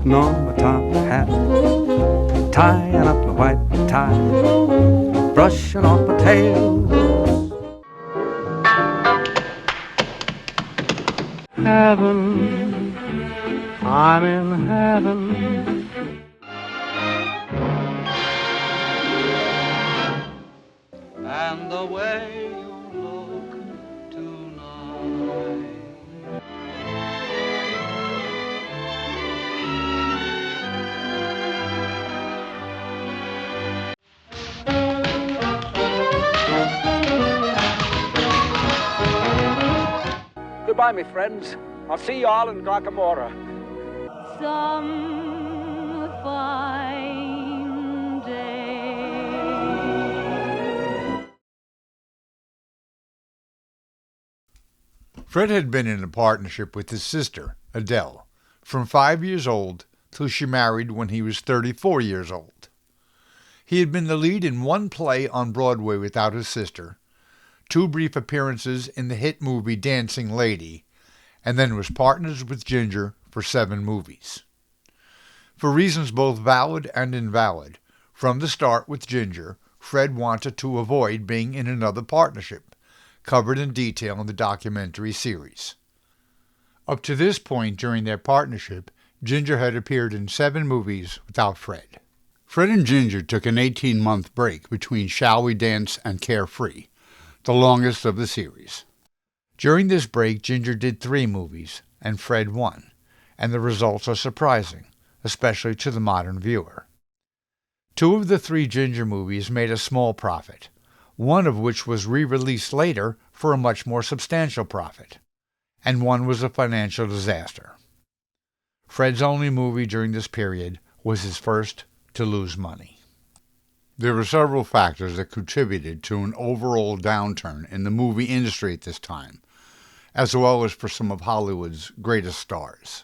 putting on my top hat, tying up my white tie, brushing off my tail. Heaven, I'm in heaven. And the way you look tonight. Goodbye, my friends. I'll see you all in Guacamora. Some fine day. Fred had been in a partnership with his sister, Adele, from 5 years old till she married when he was 34 years old. He had been the lead in one play on Broadway without his sister, 2 brief appearances in the hit movie Dancing Lady, and then was partners with Ginger for 7 movies. For reasons both valid and invalid, from the start with Ginger, Fred wanted to avoid being in another partnership, covered in detail in the documentary series. Up to this point during their partnership, Ginger had appeared in 7 movies without Fred. Fred and Ginger took an 18-month break between Shall We Dance and Carefree, the longest of the series. During this break, Ginger did 3 movies, and Fred 1, and the results are surprising, especially to the modern viewer. 2 of the 3 Ginger movies made a small profit, one of which was re-released later for a much more substantial profit, and one was a financial disaster. Fred's only movie during this period was his first to lose money. There were several factors that contributed to an overall downturn in the movie industry at this time, as well as for some of Hollywood's greatest stars.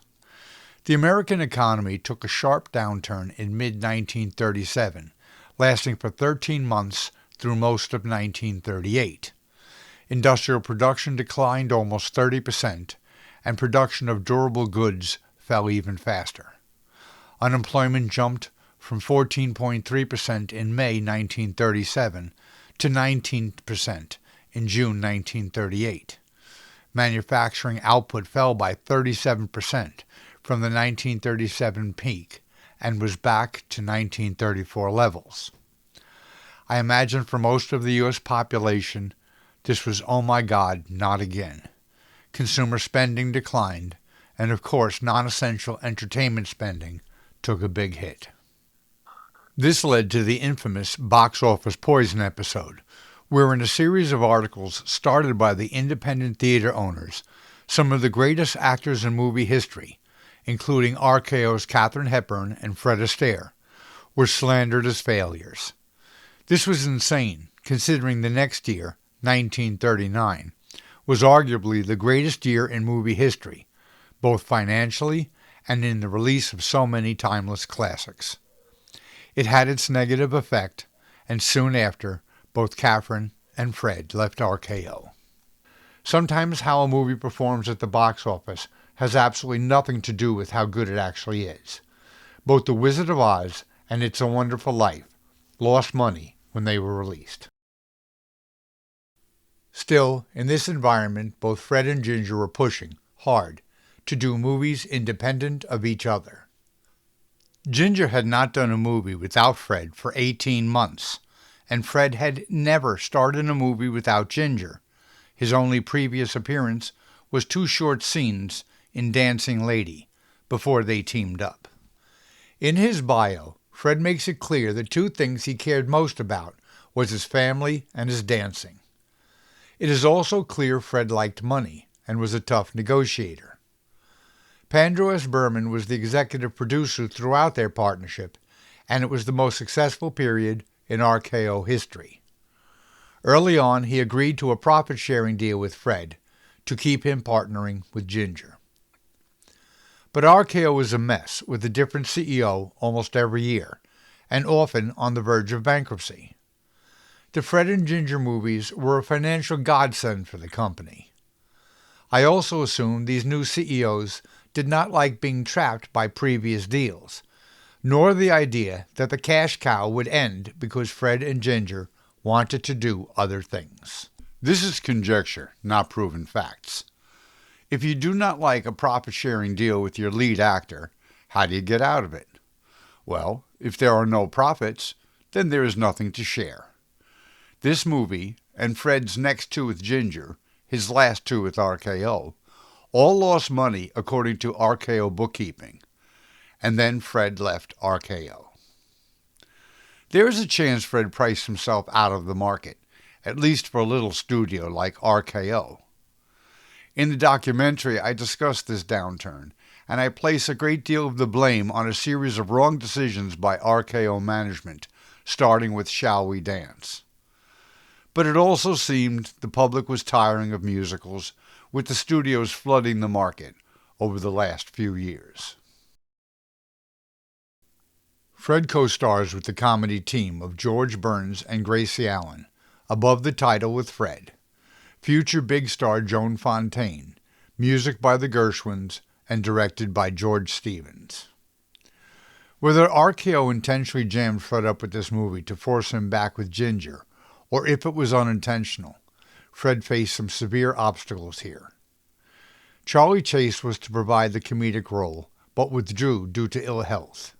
The American economy took a sharp downturn in mid-1937, lasting for 13 months through most of 1938. Industrial production declined almost 30%, and production of durable goods fell even faster. Unemployment jumped from 14.3% in May 1937 to 19% in June 1938. Manufacturing output fell by 37% from the 1937 peak and was back to 1934 levels. I imagine for most of the U.S. population, this was, oh my God, not again. Consumer spending declined, and of course non-essential entertainment spending took a big hit. This led to the infamous box office poison episode, where in a series of articles started by the independent theater owners, some of the greatest actors in movie history, including RKO's Katharine Hepburn and Fred Astaire, were slandered as failures. This was insane, considering the next year, 1939, was arguably the greatest year in movie history, both financially and in the release of so many timeless classics. It had its negative effect, and soon after, both Katharine and Fred left RKO. Sometimes how a movie performs at the box office has absolutely nothing to do with how good it actually is. Both The Wizard of Oz and It's a Wonderful Life lost money when they were released. Still, in this environment, both Fred and Ginger were pushing hard to do movies independent of each other. Ginger had not done a movie without Fred for 18 months, and Fred had never starred in a movie without Ginger. His only previous appearance was 2 short scenes in Dancing Lady before they teamed up. In his bio, Fred makes it clear that 2 things he cared most about was his family and his dancing. It is also clear Fred liked money and was a tough negotiator. Pandro S. Berman was the executive producer throughout their partnership, and it was the most successful period in RKO history. Early on, he agreed to a profit-sharing deal with Fred to keep him partnering with Ginger. But RKO was a mess, with a different CEO almost every year, and often on the verge of bankruptcy. The Fred and Ginger movies were a financial godsend for the company. I also assume these new CEOs did not like being trapped by previous deals, nor the idea that the cash cow would end because Fred and Ginger wanted to do other things. This is conjecture, not proven facts. If you do not like a profit-sharing deal with your lead actor, how do you get out of it? Well, if there are no profits, then there is nothing to share. This movie, and Fred's next two with Ginger, his last two with RKO, all lost money according to RKO bookkeeping, and then Fred left RKO. There is a chance Fred priced himself out of the market, at least for a little studio like RKO. In the documentary, I discuss this downturn, and I place a great deal of the blame on a series of wrong decisions by RKO management, starting with Shall We Dance? But it also seemed the public was tiring of musicals, with the studios flooding the market over the last few years. Fred co-stars with the comedy team of George Burns and Gracie Allen, above the title with Fred. Future big star Joan Fontaine, music by the Gershwins, and directed by George Stevens. Whether RKO intentionally jammed Fred up with this movie to force him back with Ginger, or if it was unintentional, Fred faced some severe obstacles here. Charley Chase was to provide the comedic role, but withdrew due to ill health.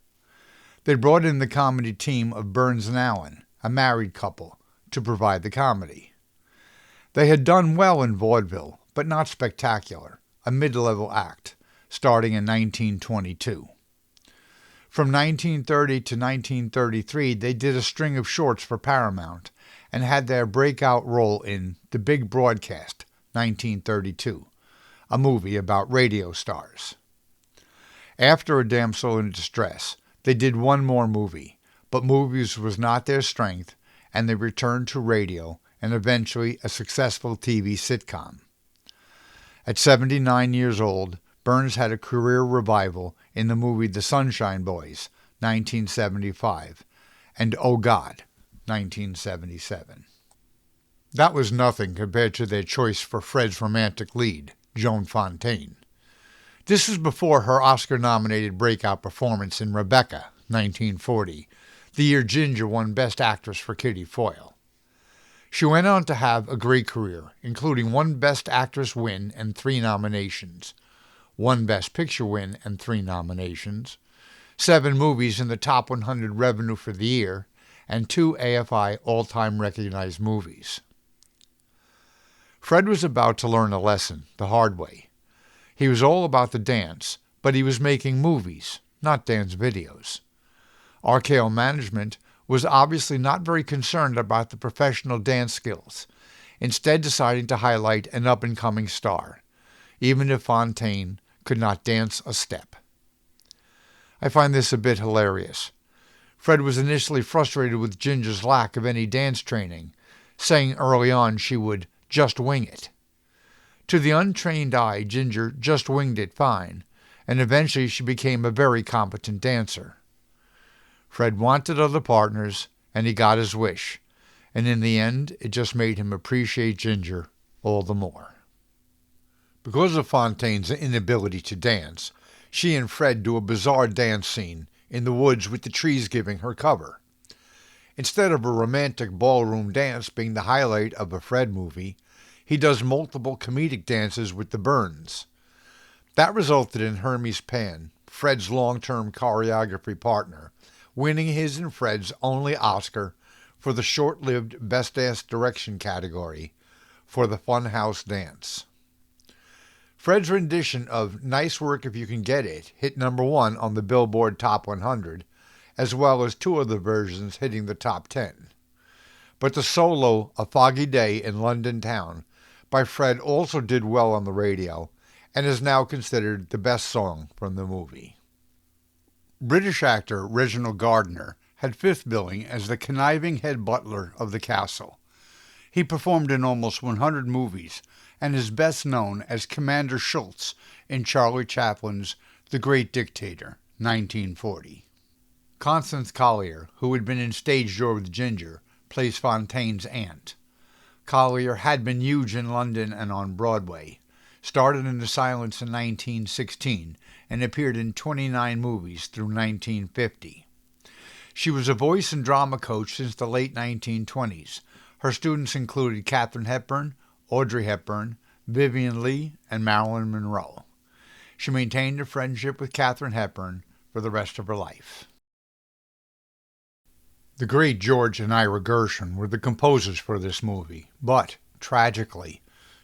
They brought in the comedy team of Burns and Allen, a married couple, to provide the comedy. They had done well in Vaudeville, but not spectacular, a mid-level act, starting in 1922. From 1930 to 1933, they did a string of shorts for Paramount and had their breakout role in The Big Broadcast, 1932, a movie about radio stars. After A Damsel in Distress, they did one more movie, but movies was not their strength, and they returned to radio and eventually a successful TV sitcom. At 79 years old, Burns had a career revival in the movie The Sunshine Boys, 1975, and Oh God, 1977. That was nothing compared to their choice for Fred's romantic lead, Joan Fontaine. This was before her Oscar-nominated breakout performance in Rebecca, 1940, the year Ginger won Best Actress for Kitty Foyle. She went on to have a great career, including one Best Actress win and 3 nominations, one Best Picture win and 3 nominations, 7 movies in the top 100 revenue for the year, and 2 AFI all-time recognized movies. Fred was about to learn a lesson the hard way. He was all about the dance, but he was making movies, not dance videos. RKO management was obviously not very concerned about the professional dance skills, instead deciding to highlight an up-and-coming star, even if Fontaine could not dance a step. I find this a bit hilarious. Fred was initially frustrated with Ginger's lack of any dance training, saying early on she would just wing it. To the untrained eye, Ginger just winged it fine, and eventually she became a very competent dancer. Fred wanted other partners, and he got his wish, and in the end, it just made him appreciate Ginger all the more. Because of Fontaine's inability to dance, she and Fred do a bizarre dance scene in the woods with the trees giving her cover. Instead of a romantic ballroom dance being the highlight of a Fred movie, he does multiple comedic dances with the Burns. That resulted in Hermes Pan, Fred's long-term choreography partner, winning his and Fred's only Oscar for the short-lived Best Dance Direction category for the Funhouse Dance. Fred's rendition of Nice Work If You Can Get It hit number 1 on the Billboard Top 100, as well as 2 other versions hitting the top 10. But the solo A Foggy Day in London Town by Fred also did well on the radio and is now considered the best song from the movie. British actor Reginald Gardner had 5th billing as the conniving head butler of the castle. He performed in almost 100 movies and is best known as Commander Schultz in Charlie Chaplin's The Great Dictator, 1940. Constance Collier, who had been in Stage Door with Ginger, plays Fontaine's aunt. Collier had been huge in London and on Broadway, started in the silence in 1916, and appeared in 29 movies through 1950. She was a voice and drama coach since the late 1920s. Her students included Katharine Hepburn, Audrey Hepburn, Vivien Leigh, and Marilyn Monroe. She maintained a friendship with Katharine Hepburn for the rest of her life. The great George and Ira Gershwin were the composers for this movie, but, tragically,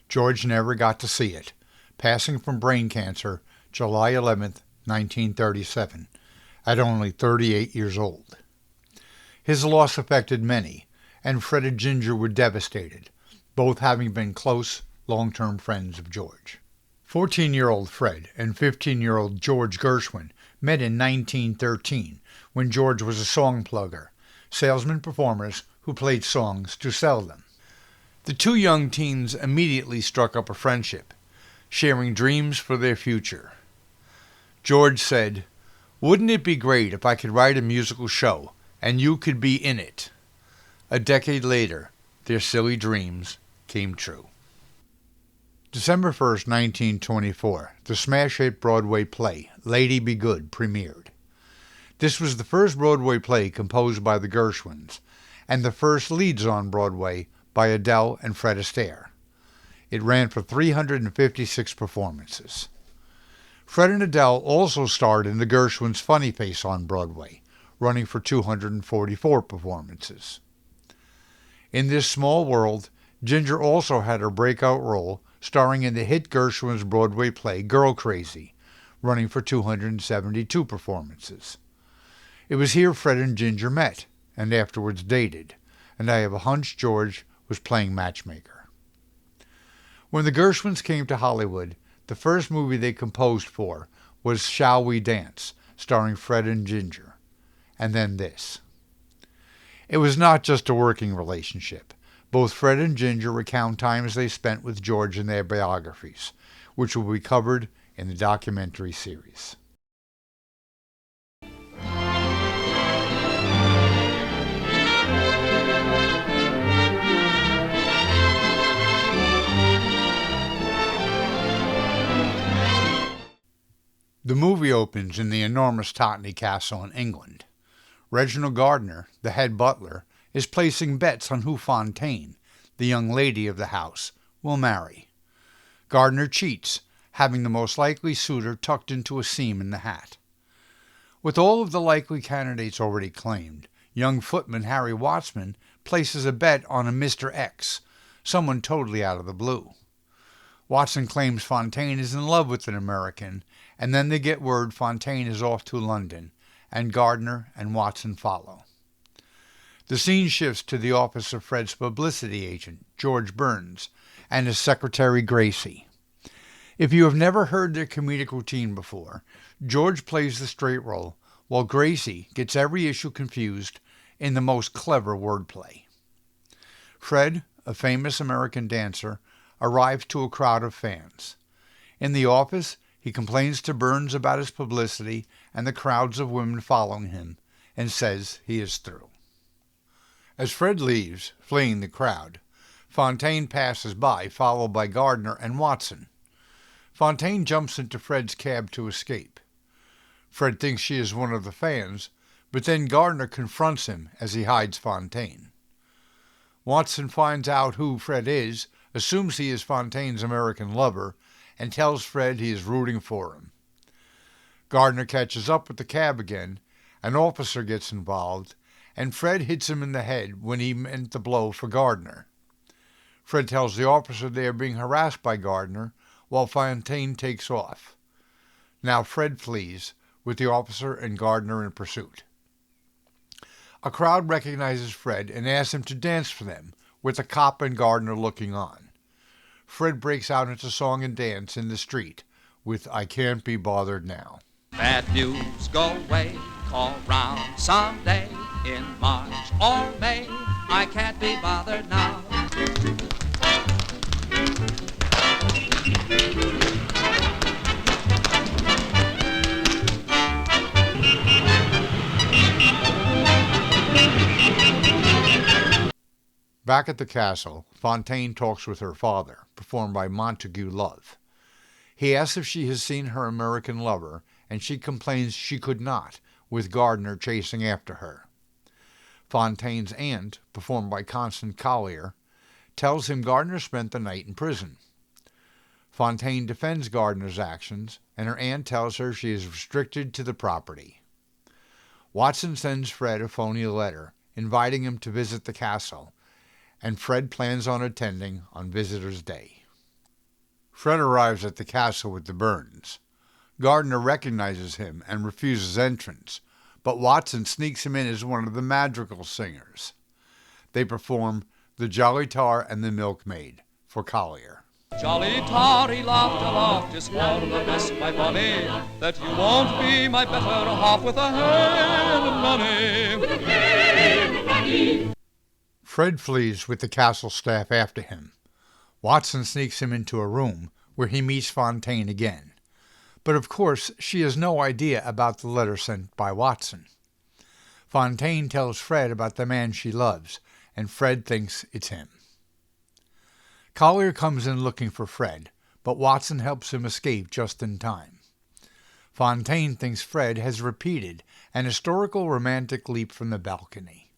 George never got to see it, passing from brain cancer July 11, 1937, at only 38 years old. His loss affected many, and Fred and Ginger were devastated, both having been close, long-term friends of George. 14-year-old Fred and 15-year-old George Gershwin met in 1913 when George was a song plugger, salesman-performers who played songs to sell them. The two young teens immediately struck up a friendship, sharing dreams for their future. George said, "Wouldn't it be great if I could write a musical show and you could be in it?" A decade later, their silly dreams came true. December 1st, 1924, the smash hit Broadway play, Lady Be Good, premiered. This was the first Broadway play composed by the Gershwins, and the first leads on Broadway by Adele and Fred Astaire. It ran for 356 performances. Fred and Adele also starred in the Gershwins' Funny Face on Broadway, running for 244 performances. In this small world, Ginger also had her breakout role starring in the hit Gershwin's Broadway play Girl Crazy, running for 272 performances. It was here Fred and Ginger met, and afterwards dated, and I have a hunch George was playing matchmaker. When the Gershwins came to Hollywood, the first movie they composed for was Shall We Dance, starring Fred and Ginger, and then this. It was not just a working relationship. Both Fred and Ginger recount times they spent with George in their biographies, which will be covered in the documentary series. The movie opens in the enormous Tottenham Castle in England. Reginald Gardner, the head butler, is placing bets on who Fontaine, the young lady of the house, will marry. Gardner cheats, having the most likely suitor tucked into a seam in the hat. With all of the likely candidates already claimed, young footman Harry Watson places a bet on a Mr. X, someone totally out of the blue. Watson claims Fontaine is in love with an American, and then they get word Fontaine is off to London, and Gardner and Watson follow. The scene shifts to the office of Fred's publicity agent, George Burns, and his secretary, Gracie. If you have never heard their comedic routine before, George plays the straight role, while Gracie gets every issue confused in the most clever wordplay. Fred, a famous American dancer, arrives to a crowd of fans. In the office, he complains to Burns about his publicity and the crowds of women following him, and says he is through. As Fred leaves, fleeing the crowd, Fontaine passes by, followed by Gardner and Watson. Fontaine jumps into Fred's cab to escape. Fred thinks she is one of the fans, but then Gardner confronts him as he hides Fontaine. Watson finds out who Fred is, assumes he is Fontaine's American lover, and tells Fred he is rooting for him. Gardner catches up with the cab again, an officer gets involved, and Fred hits him in the head when he meant the blow for Gardner. Fred tells the officer they are being harassed by Gardner, while Fontaine takes off. Now Fred flees, with the officer and Gardner in pursuit. A crowd recognizes Fred and asks him to dance for them, with the cop and Gardner looking on. Fred breaks out into song and dance in the street with I Can't Be Bothered Now. Bad news go away, call round someday in March or May. I can't be bothered now. Back at the castle, Fontaine talks with her father, performed by Montague Love. He asks if she has seen her American lover, and she complains she could not, with Gardner chasing after her. Fontaine's aunt, performed by Constance Collier, tells him Gardner spent the night in prison. Fontaine defends Gardner's actions, and her aunt tells her she is restricted to the property. Watson sends Fred a phony letter, inviting him to visit the castle, and Fred plans on attending on Visitor's Day. Fred arrives at the castle with the Burns. Gardner recognizes him and refuses entrance, but Watson sneaks him in as one of the madrigal singers. They perform The Jolly Tar and the Milkmaid for Collier. Jolly tar, he laughed aloft, it's all the best, my bonny, that you won't be my better half with a hand of money. Fred flees with the castle staff after him. Watson sneaks him into a room where he meets Fontaine again. But of course, she has no idea about the letter sent by Watson. Fontaine tells Fred about the man she loves, and Fred thinks it's him. Collier comes in looking for Fred, but Watson helps him escape just in time. Fontaine thinks Fred has repeated an historical romantic leap from the balcony.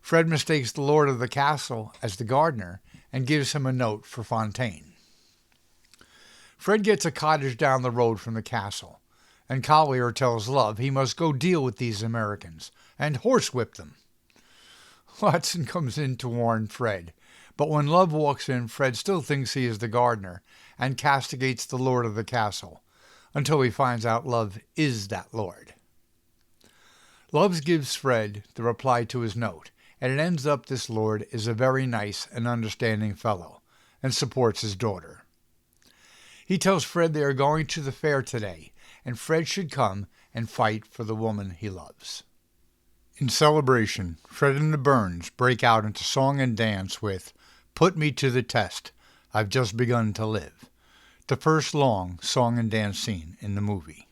Fred mistakes the lord of the castle as the gardener and gives him a note for Fontaine. Fred gets a cottage down the road from the castle, and Collier tells Love he must go deal with these Americans and horsewhip them. Watson comes in to warn Fred, but when Love walks in, Fred still thinks he is the gardener and castigates the lord of the castle, until he finds out Love is that lord. Love gives Fred the reply to his note, and it ends up this lord is a very nice and understanding fellow, and supports his daughter. He tells Fred they are going to the fair today, and Fred should come and fight for the woman he loves. In celebration, Fred and the Burns break out into song and dance with Put Me to the Test, I've Just Begun to Live, the first long song and dance scene in the movie.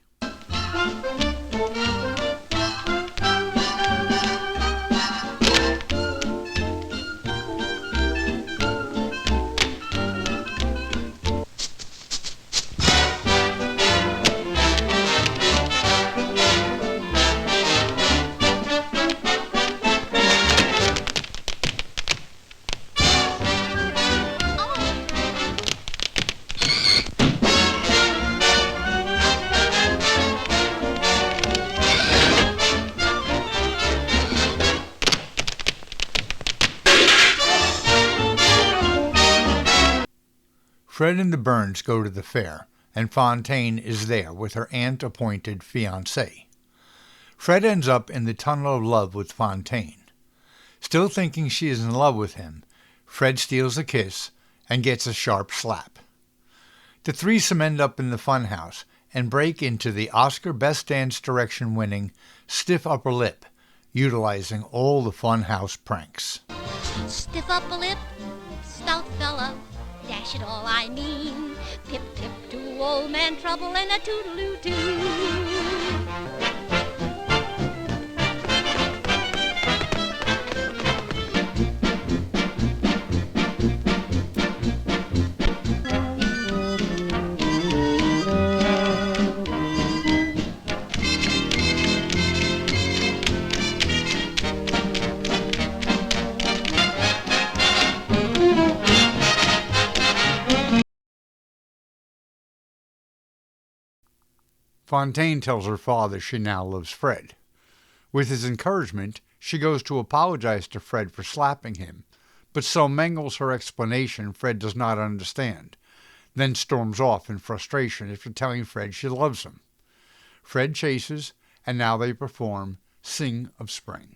Fred and the Burns go to the fair, and Fontaine is there with her aunt-appointed fiancé. Fred ends up in the tunnel of love with Fontaine. Still thinking she is in love with him, Fred steals a kiss and gets a sharp slap. The threesome end up in the funhouse and break into the Oscar Best Dance Direction winning Stiff Upper Lip, utilizing all the funhouse pranks. Stiff upper lip, stout fella, dash it all I mean. Pip pip to old man Trouble and a toodaloo-too. Fontaine tells her father she now loves Fred. With his encouragement, she goes to apologize to Fred for slapping him, but so mangles her explanation Fred does not understand, then storms off in frustration after telling Fred she loves him. Fred chases, and now they perform Sing of Spring.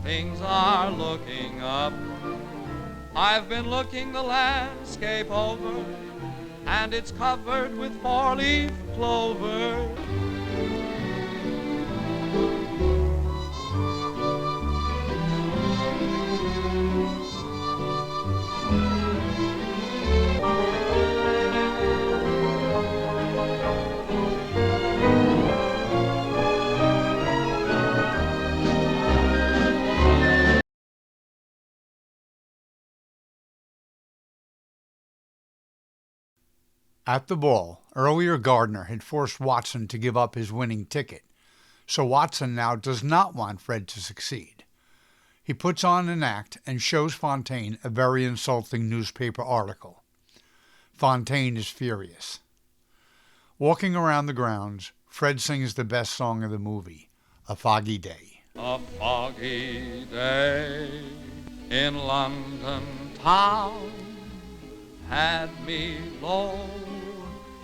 Things are looking up. I've been looking the landscape over, and it's covered with four-leaf clover. At the ball, earlier Gardner had forced Watson to give up his winning ticket, so Watson now does not want Fred to succeed. He puts on an act and shows Fontaine a very insulting newspaper article. Fontaine is furious. Walking around the grounds, Fred sings the best song of the movie, A Foggy Day. A foggy day in London town had me low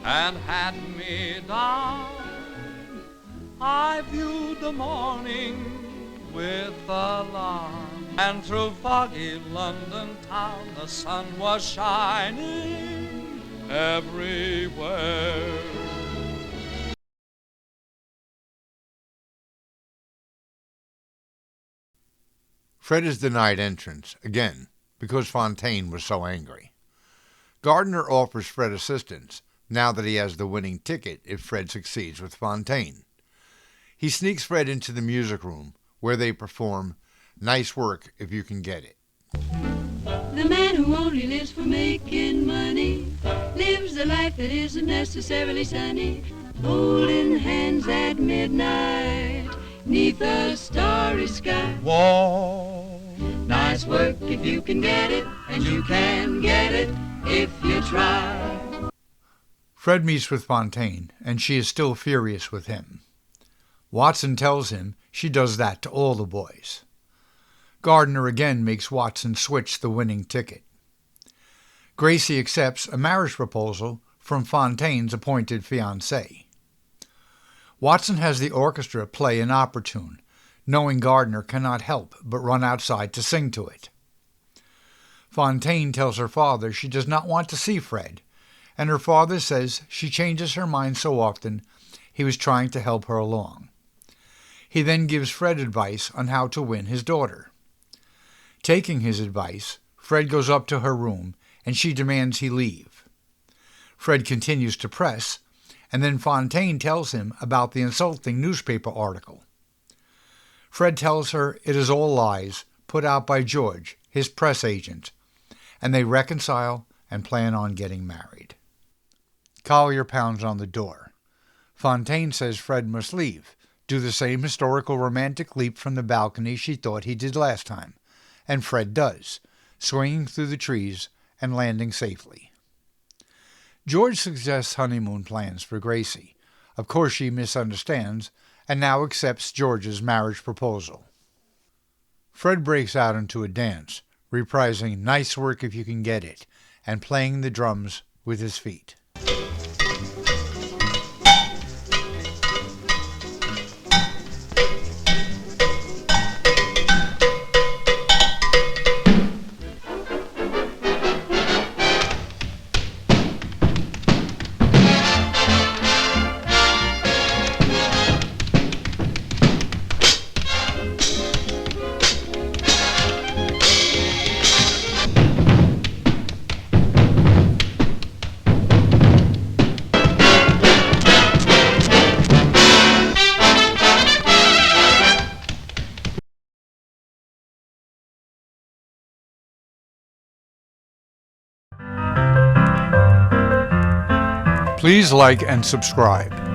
and had me down. I viewed the morning with alarm, and through foggy London town the sun was shining everywhere. Fred is denied entrance, again, because Fontaine was so angry. Gardner offers Fred assistance, now that he has the winning ticket if Fred succeeds with Fontaine. He sneaks Fred into the music room, where they perform Nice Work If You Can Get It. The man who only lives for making money lives a life that isn't necessarily sunny. Holding hands at midnight 'neath a starry sky. Whoa, Nice work if you can get it, and you can get it if you try. Fred meets with Fontaine, and she is still furious with him. Watson tells him she does that to all the boys. Gardner again makes Watson switch the winning ticket. Gracie accepts a marriage proposal from Fontaine's appointed fiancé. Watson has the orchestra play an opera tune, knowing Gardner cannot help but run outside to sing to it. Fontaine tells her father she does not want to see Fred, and her father says she changes her mind so often he was trying to help her along. He then gives Fred advice on how to win his daughter. Taking his advice, Fred goes up to her room, and she demands he leave. Fred continues to press, and then Fontaine tells him about the insulting newspaper article. Fred tells her it is all lies put out by George, his press agent, and they reconcile and plan on getting married. Collier pounds on the door. Fontaine says Fred must leave, do the same historical romantic leap from the balcony she thought he did last time, and Fred does, swinging through the trees and landing safely. George suggests honeymoon plans for Gracie. Of course she misunderstands and now accepts George's marriage proposal. Fred breaks out into a dance, reprising Nice Work If You Can Get It and playing the drums with his feet. Please like and subscribe.